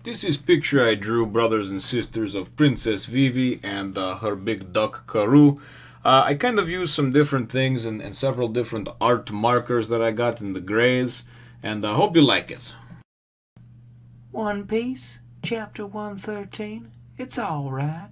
This is picture I drew, brothers and sisters, of Princess Vivi and her big duck Karoo. I kind of used some different things and several different art markers that I got in the grays, and I hope you like it. One Piece, Chapter 113. It's all right.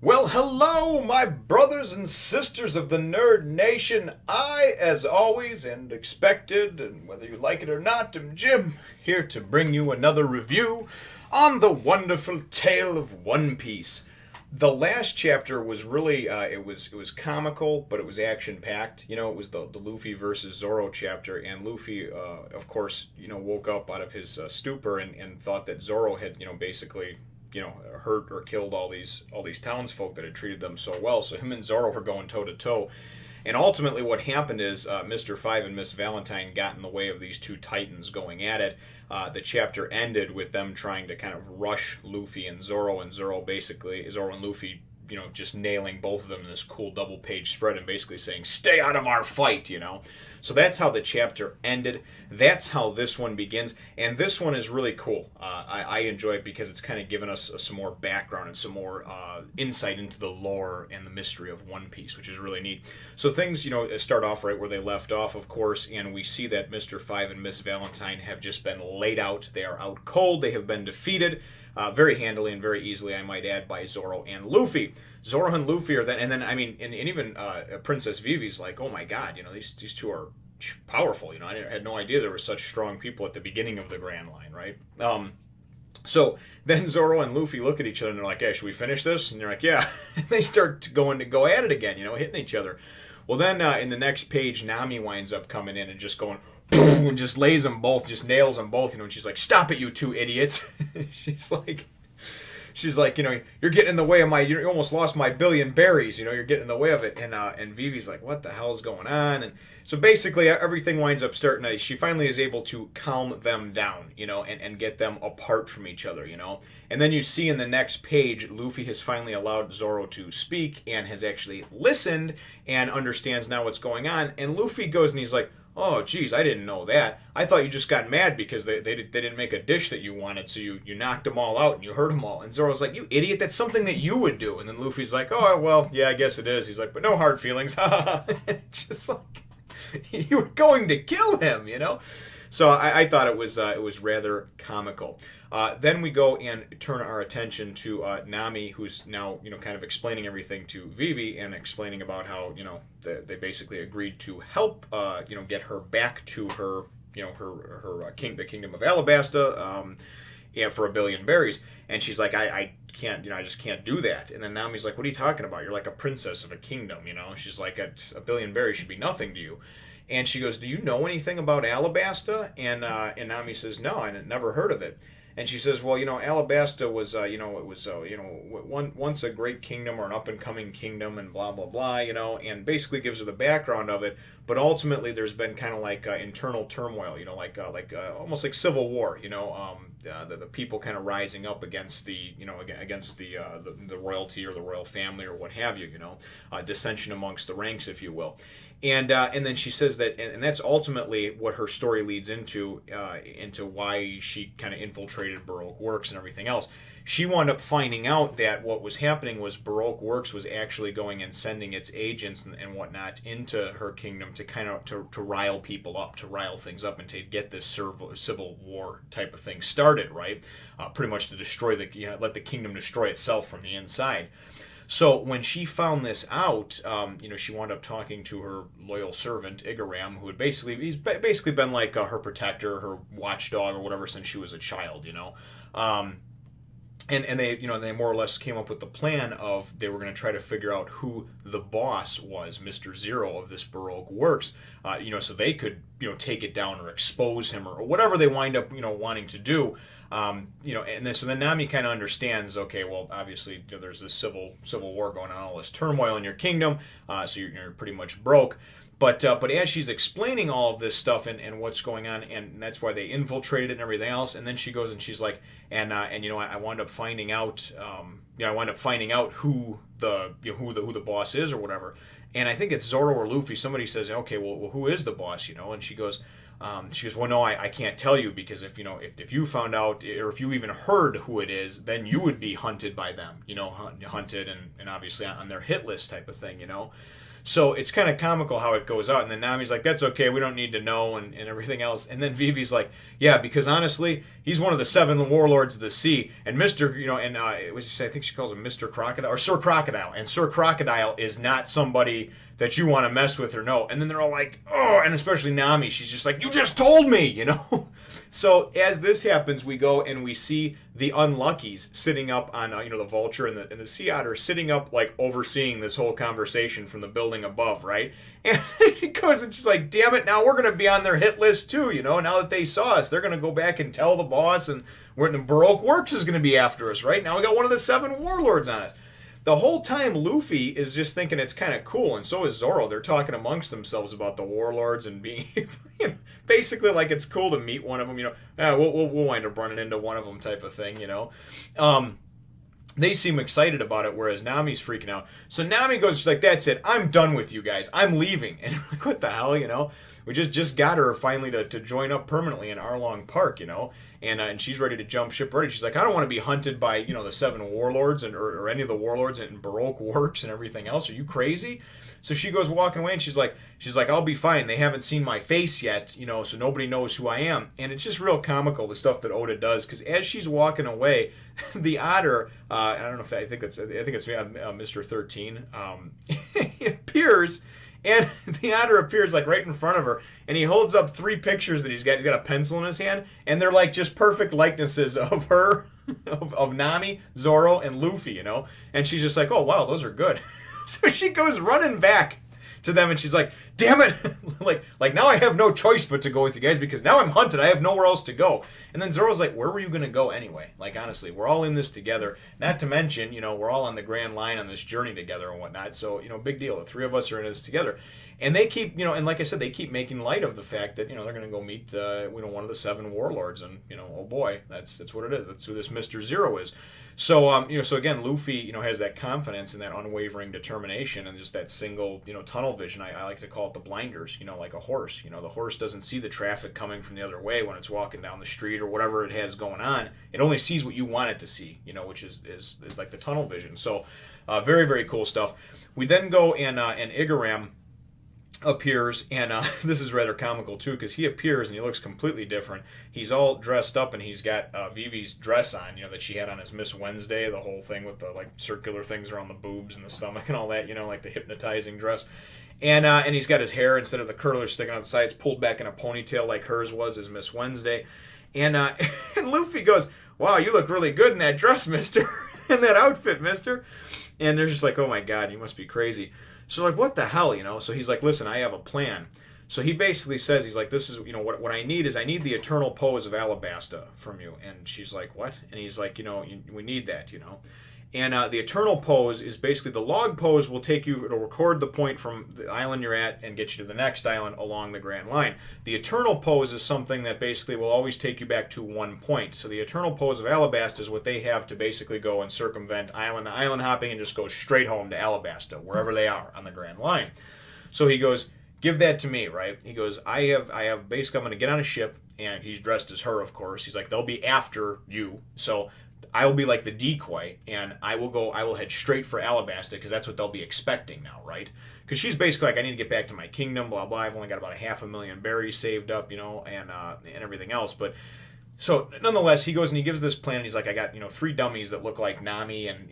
Well, hello, my brothers and sisters of the Nerd Nation. I, as always, and expected, and whether you like it or not, am Jim, here to bring you another review on the wonderful tale of One Piece. The last chapter was really, it was comical, but it was action-packed. You know, it was the Luffy versus Zoro chapter, and Luffy, of course, woke up out of his stupor and thought that Zoro had, basically hurt or killed all these townsfolk that had treated them so well. So him and Zoro were going toe to toe, and ultimately what happened is Mr. Five and Miss Valentine got in the way of these two titans going at it. The chapter ended with them trying to kind of rush Luffy and Zoro and Luffy, just nailing both of them in this cool double page spread and basically saying, "Stay out of our fight." So that's how the chapter ended. That's how this one begins. And this one is really cool. I enjoy it because it's kind of given us some more background and some more insight into the lore and the mystery of One Piece, which is really neat. So things, start off right where they left off, of course, and we see that Mr. Five and Miss Valentine have just been laid out. They are out cold. They have been defeated very handily and very easily, I might add, by Zoro and Luffy. Zoro and Luffy are then, and then I mean, and even Princess Vivi's like, oh my god, these two are powerful. I had no idea there were such strong people at the beginning of the Grand Line, right? So then Zoro and Luffy look at each other and they're like, hey, should we finish this? And they're like, yeah. And they start to go at it again, hitting each other. Well, then in the next page, Nami winds up coming in and just going, boom, and just lays them both, just nails them both, and she's like, stop it, you two idiots. She's like, you're getting in the way of you almost lost my billion berries, you're getting in the way of it. And Vivi's like, what the hell's going on? And so basically everything winds up starting she finally is able to calm them down, and get them apart from each other, And then you see in the next page, Luffy has finally allowed Zoro to speak and has actually listened and understands now what's going on. And Luffy goes and he's like, oh, geez, I didn't know that. I thought you just got mad because they didn't make a dish that you wanted, so you knocked them all out and you hurt them all. And Zoro's like, you idiot, that's something that you would do. And then Luffy's like, oh, well, yeah, I guess it is. He's like, but no hard feelings. It's just like, you were going to kill him, So I thought it was rather comical. Then we go and turn our attention to Nami, who's now kind of explaining everything to Vivi and explaining about how they basically agreed to help get her back to her the kingdom of Alabasta and for a billion berries. And she's like, I can't, I just can't do that. And then Nami's like, what are you talking about? You're like a princess of a kingdom, She's like, a billion berries should be nothing to you. And she goes, do you know anything about Alabasta? And Nami says, no, I never heard of it. And she says, well, Alabasta was, it was, once a great kingdom or an up-and-coming kingdom and blah, blah, blah, and basically gives her the background of it. But ultimately, there's been kind of like internal turmoil, almost like civil war, the people kind of rising up against the royalty or the royal family or what have you, dissension amongst the ranks, if you will. And then she says that, and that's ultimately what her story leads into why she kind of infiltrated Baroque Works and everything else. She wound up finding out that what was happening was Baroque Works was actually going and sending its agents and whatnot into her kingdom to kind of to rile people up, to rile things up, and to get this civil war type of thing started, right? Pretty much to destroy let the kingdom destroy itself from the inside. So when she found this out, she wound up talking to her loyal servant Igaram, who had he's basically been like her protector, her watchdog, or whatever since she was a child, And they more or less came up with the plan of they were going to try to figure out who the boss was, Mr. Zero of this Baroque Works, so they could take it down or expose him or whatever they wind up wanting to do. And then Nami kind of understands. Okay, well, obviously there's this civil war going on, all this turmoil in your kingdom, so you're pretty much broke. But as she's explaining all of this stuff and what's going on, and that's why they infiltrated and everything else, and then she goes and she's like, I wound up finding out, who the boss is or whatever. And I think it's Zoro or Luffy. Somebody says, okay, well, who is the boss? And she goes, She goes, well, no, I can't tell you because if you found out or if you even heard who it is, then you would be hunted by them, hunted and obviously on their hit list type of thing, So it's kind of comical how it goes out. And then Nami's like, that's okay, we don't need to know and everything else. And then Vivi's like, yeah, because honestly, he's one of the 7 warlords of the sea. And Mr. I think she calls him Mr. Crocodile or Sir Crocodile. And Sir Crocodile is not somebody that you want to mess with or know. And then they're all like, oh, and especially Nami, she's just like, you just told me, So as this happens, we go and we see the Unluckies sitting up on, the vulture and the sea otter sitting up, like, overseeing this whole conversation from the building above, right? And he goes and she's like, damn it, now we're going to be on their hit list too, now that they saw us. They're going to go back and tell the boss, and Baroque Works is going to be after us, right? Now we got one of the 7 warlords on us. The whole time, Luffy is just thinking it's kind of cool, and so is Zoro. They're talking amongst themselves about the warlords and being, basically like it's cool to meet one of them. We'll wind up running into one of them type of thing. They seem excited about it, whereas Nami's freaking out. So Nami goes, she's like, that's it. I'm done with you guys. I'm leaving. And I'm like, what the hell, We just got her finally to join up permanently in Arlong Park, And she's ready to jump ship ready. She's like, I don't want to be hunted by, the 7 warlords or any of the warlords and Baroque Works and everything else. Are you crazy? So she goes walking away and she's like, I'll be fine. They haven't seen my face yet, so nobody knows who I am. And it's just real comical, the stuff that Oda does, because as she's walking away, the otter, I don't know if I think it's Mr. 13, he appears. And the otter appears like right in front of her, and he holds up 3 pictures that he's got. He's got a pencil in his hand, and they're like just perfect likenesses of her, of Nami, Zoro, and Luffy, And she's just like, oh wow, those are good. So she goes running back to them, and she's like, damn it, like now I have no choice but to go with you guys because now I'm hunted. I have nowhere else to go. And then Zoro's like, where were you gonna go anyway? Like honestly, we're all in this together. Not to mention, we're all on the Grand Line on this journey together and whatnot. So big deal. The 3 of us are in this together. And they keep, and like I said, they keep making light of the fact that they're gonna go meet one of the 7 warlords, and oh boy, that's what it is. That's who this Mr. Zero is. So so again, Luffy has that confidence and that unwavering determination and just that single tunnel vision. I like to call it the blinders. Like a horse. The horse doesn't see the traffic coming from the other way when it's walking down the street or whatever it has going on. It only sees what you want it to see. Which is like the tunnel vision. So very, very cool stuff. We then go and Igaram appears, and this is rather comical too, because he appears and he looks completely different. He's all dressed up, and he's got Vivi's dress on, that she had on as Miss Wednesday, the whole thing with the like circular things around the boobs and the stomach and all that, like the hypnotizing dress. And he's got his hair, instead of the curlers sticking out the sides, pulled back in a ponytail like hers was as Miss Wednesday. And and Luffy goes, wow, you look really good in that dress, mister, in that outfit, mister. And they're just like, oh my god, you must be crazy. So like, what the hell, So he's like, listen, I have a plan. So he basically says, he's like, this is, what I need is I need the eternal pose of Alabasta from you. And she's like, what? And he's like, we need that, And the eternal pose is basically the log pose will take you, it'll record the point from the island you're at and get you to the next island along the Grand Line. The eternal pose is something that basically will always take you back to one point. So the eternal pose of Alabasta is what they have to basically go and circumvent island to island hopping and just go straight home to Alabasta, wherever they are on the Grand Line. So he goes, give that to me, right? He goes, I have basically, I'm going to get on a ship, and he's dressed as her, of course. He's like, they'll be after you. So I will be like the decoy, and I will head straight for Alabasta, because that's what they'll be expecting now, right? Because she's basically like, I need to get back to my kingdom, blah, blah. I've only got about 500,000 berries saved up, and everything else. But so nonetheless, he goes and he gives this plan, and he's like, I got, 3 dummies that look like Nami and,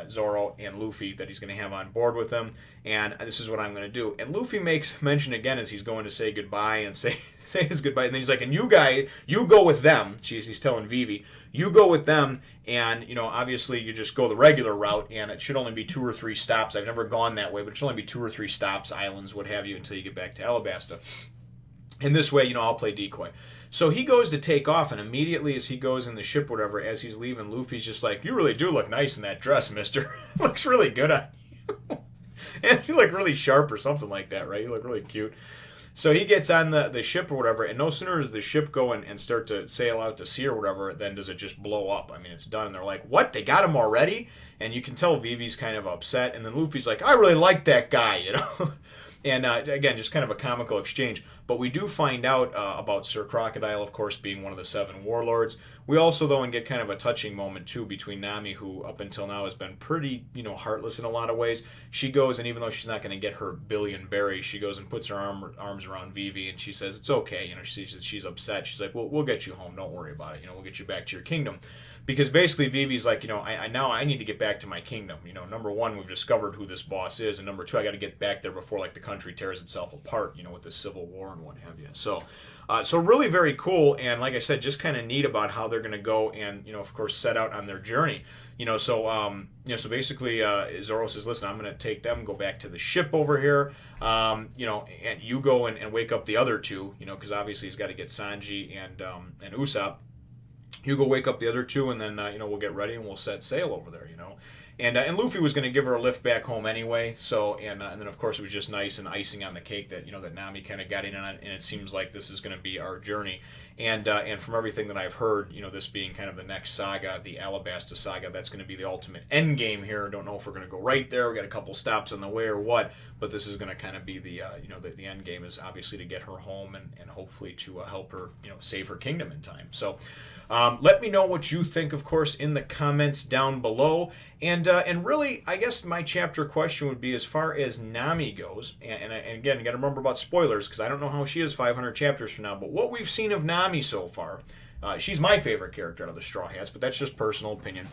Zoro and Luffy that he's going to have on board with him, and this is what I'm going to do. And Luffy makes mention again as he's going to say goodbye and say his goodbye, and then he's like, and you go with them. He's telling Vivi, you go with them, and, obviously you just go the regular route, and it should only be 2 or 3 stops. I've never gone that way, but it should only be 2 or 3 stops, islands, what have you, until you get back to Alabasta. And this way, I'll play decoy. So he goes to take off, and immediately as he goes in the ship, whatever, as he's leaving, Luffy's just like, you really do look nice in that dress, mister. Looks really good on you. And you look really sharp or something like that, right? You look really cute. So he gets on the ship or whatever, and no sooner does the ship go and start to sail out to sea or whatever, then does it just blow up. I mean, it's done, and they're like, what? They got him already? And you can tell Vivi's kind of upset, and then Luffy's like, I really like that guy, And again, just kind of a comical exchange. But we do find out about Sir Crocodile, of course, being one of the 7 warlords. We also, though, get kind of a touching moment, too, between Nami, who up until now has been pretty, heartless in a lot of ways. She goes, and even though she's not going to get her billion berries, she goes and puts her arms around Vivi, and she says, it's okay. She's upset. She's like, we'll get you home. Don't worry about it. We'll get you back to your kingdom. Because basically Vivi's like, I need to get back to my kingdom. Number one, we've discovered who this boss is, and number two, I got to get back there before the country tears itself apart, with the civil war and what have you. So really very cool, and like I said, just kind of neat about how they're going to go and of course set out on their journey. So basically Zoro says, listen, I'm going to take them, go back to the ship over here, and you go and wake up the other two, because obviously he's got to get Sanji and Usopp. You go wake up the other two, and then we'll get ready and we'll set sail over there. And Luffy was going to give her a lift back home anyway. So and then of course it was just nice and icing on the cake that that Nami kind of got in on, and it seems like this is going to be our journey. And from everything that I've heard, this being kind of the next saga, the Alabasta saga, that's going to be the ultimate end game here. I don't know if we're going to go right there. We got a couple stops on the way or what, but this is going to kind of be the the end game is obviously to get her home and hopefully to help her save her kingdom in time. So let me know what you think, of course, in the comments down below. And really, I guess my chapter question would be as far as Nami goes. And again, you got to remember about spoilers because I don't know how she is 500 chapters from now. But what we've seen of Nami so far, she's my favorite character out of the Straw Hats, but that's just personal opinion.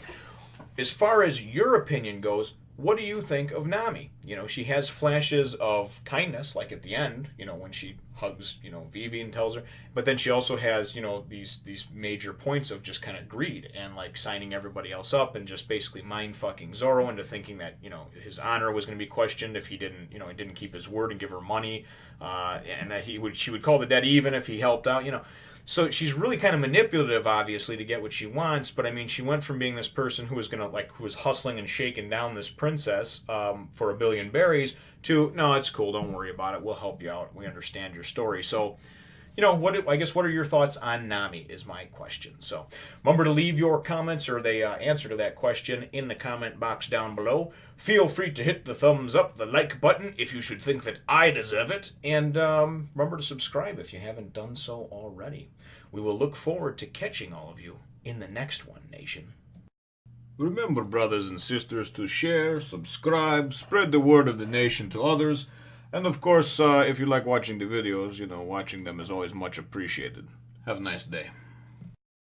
As far as your opinion goes, what do you think of Nami? She has flashes of kindness, like at the end, when she hugs, Vivi and tells her. But then she also has, these major points of just kind of greed and like signing everybody else up and just basically mind-fucking Zoro into thinking that, his honor was going to be questioned if he didn't, he didn't keep his word and give her money, and that she would call the debt even if he helped out, So she's really kind of manipulative, obviously, to get what she wants. But I mean, she went from being this person who was hustling and shaking down this princess for a billion berries to, no, it's cool, don't worry about it, we'll help you out, we understand your story. So, what are your thoughts on Nami is my question. So remember to leave your comments or the answer to that question in the comment box down below. Feel free to hit the thumbs up, the like button, if you should think that I deserve it. And remember to subscribe if you haven't done so already. We will look forward to catching all of you in the next one, Nation. Remember, brothers and sisters, to share, subscribe, spread the word of the nation to others. And of course, if you like watching the videos, watching them is always much appreciated. Have a nice day.